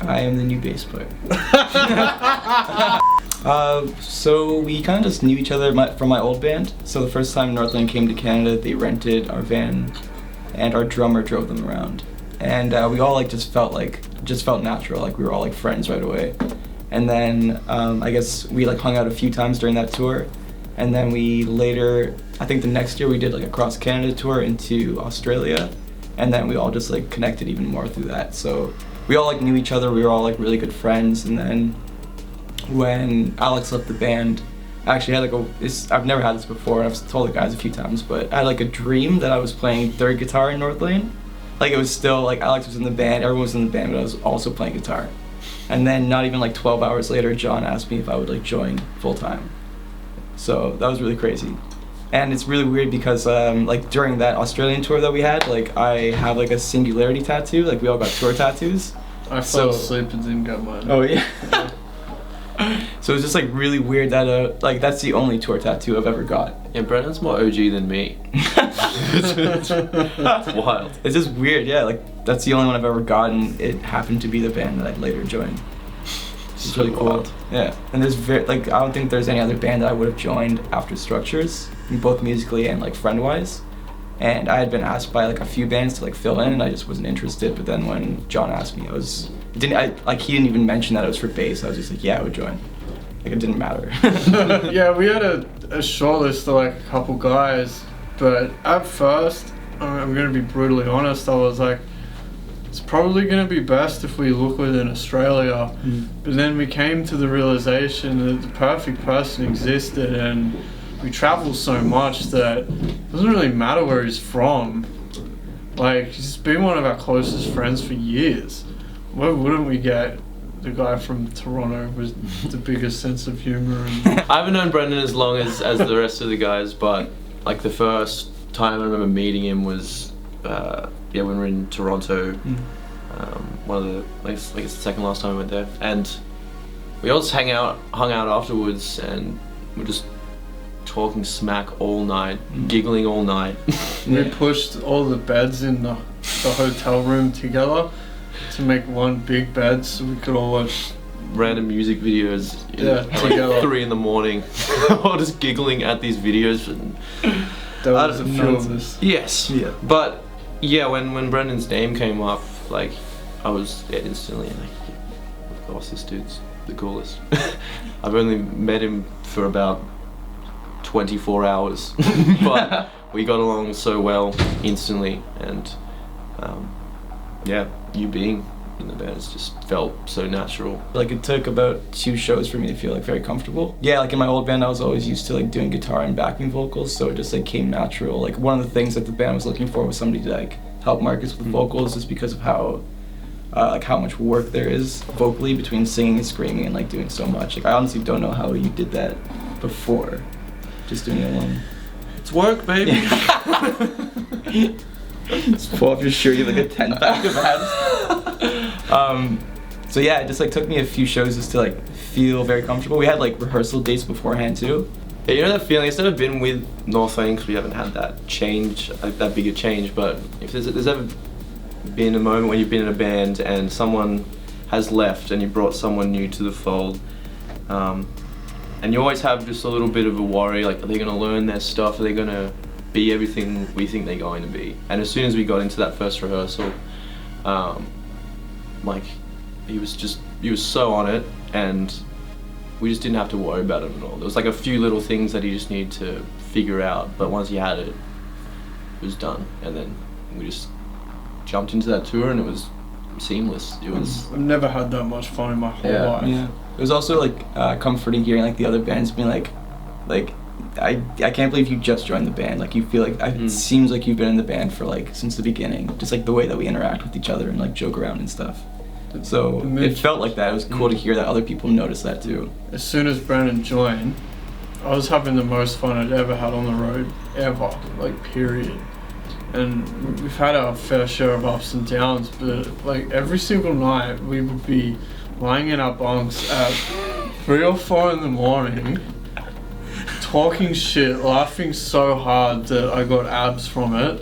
I am the new bass player. So we kind of just knew each other from my old band. So the first time Northlane came to Canada, they rented our van, and our drummer drove them around. And we all like just felt natural, like we were all like friends right away. And then I guess we like hung out a few times during that tour. And then we later, I think the next year we did like a cross Canada tour into Australia. And then we all just like connected even more through that. So we all like knew each other, we were all like really good friends. And then when Alex left the band, I actually had like I've never had this before, and I've told the guys a few times, but I had like a dream that I was playing third guitar in Northlane. Like it was still like Alex was in the band, everyone was in the band, but I was also playing guitar. And then not even like 12 hours later, John asked me if I would like join full time. So that was really crazy. And it's really weird because like during that Australian tour that we had, like I have like a singularity tattoo, like we all got tour tattoos. I fell asleep and didn't get mine. Oh yeah. So it's just like really weird that like that's the only tour tattoo I've ever got. Yeah, Brendon's more OG than me. It's wild. It's just weird, yeah. Like that's the only one I've ever gotten. It happened to be the band that I'd later joined. It's So really cool. wild. Yeah, and there's I don't think there's any other band that I would have joined after Structures, both musically and like friend-wise. And I had been asked by like a few bands to like fill in, and I just wasn't interested. But then when John asked me, he didn't even mention that it was for bass. I was just like, yeah, I would join. Like it didn't matter. Yeah, we had a short list of like a couple guys, but at first, I'm gonna be brutally honest, I was like, it's probably gonna be best if we look within Australia. But then we came to the realization that the perfect person existed, and we travel so much that it doesn't really matter where he's from. Like, he's been one of our closest friends for years. Why wouldn't we get the guy from Toronto with the biggest sense of humor? And I haven't known Brendon as long as the rest of the guys, but like the first time I remember meeting him was when we were in Toronto. One of the I guess the second last time we went there, and we all just hung out afterwards, and we're just talking smack all night, giggling all night. we pushed all the beds in the hotel room together to make one big bed so we could all watch random music videos together. Like 3 a.m. all just giggling at these videos. And There was a few of us. Yes. Yeah. But yeah, when Brendon's name came up, like I was instantly like, of course, this dude's the coolest. I've only met him for about 24 hours, but we got along so well instantly, and you being in the band just felt so natural. Like it took about 2 shows for me to feel like very comfortable. Yeah, like in my old band I was always used to like doing guitar and backing vocals, so it just like came natural. Like one of the things that the band was looking for was somebody to like help Marcus with vocals, just because of how much work there is vocally between singing and screaming and like doing so much. Like I honestly don't know how you did that before, just doing it alone. It's work, baby. Just pull off your shirt, you have like a 10-pack of abs. So yeah, it just like took me a few shows just to like feel very comfortable. We had like rehearsal dates beforehand too. Yeah, you know that feeling? It's never been with Northlane because we haven't had that change, like that big a change, but if there's ever been a moment when you've been in a band and someone has left and you brought someone new to the fold, and you always have just a little bit of a worry, like are they going to learn their stuff, are they going to be everything we think they're going to be? And as soon as we got into that first rehearsal, like he was so on it, and we just didn't have to worry about it at all. There was like a few little things that he just needed to figure out, but once he had it, it was done. And then we just jumped into that tour and it was seamless. It was. I've never had that much fun in my whole life. Yeah. It was also like comforting hearing like the other bands being like I can't believe you just joined the band. Like you feel like it seems like you've been in the band for like since the beginning. Just like the way that we interact with each other and like joke around and stuff. So it felt like that. It was cool to hear that other people noticed that too. As soon as Brendon joined, I was having the most fun I'd ever had on the road, ever, like period. And we've had our fair share of ups and downs, but like every single night we would be lying in our bunks at 3 or 4 in the morning, talking shit, laughing so hard that I got abs from it.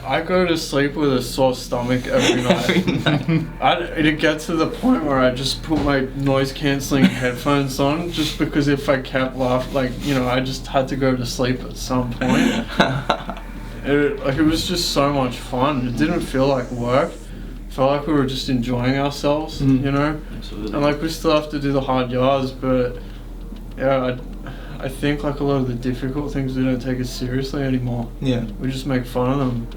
I go to sleep with a sore stomach every night. It gets to the point where I just put my noise cancelling headphones on, just because if I kept laughing, like, you know, I just had to go to sleep at some point. It was just so much fun. It didn't feel like work. It felt like we were just enjoying ourselves, you know? Absolutely. And like we still have to do the hard yards, but yeah, I think like a lot of the difficult things we don't take as seriously anymore. Yeah. We just make fun of them.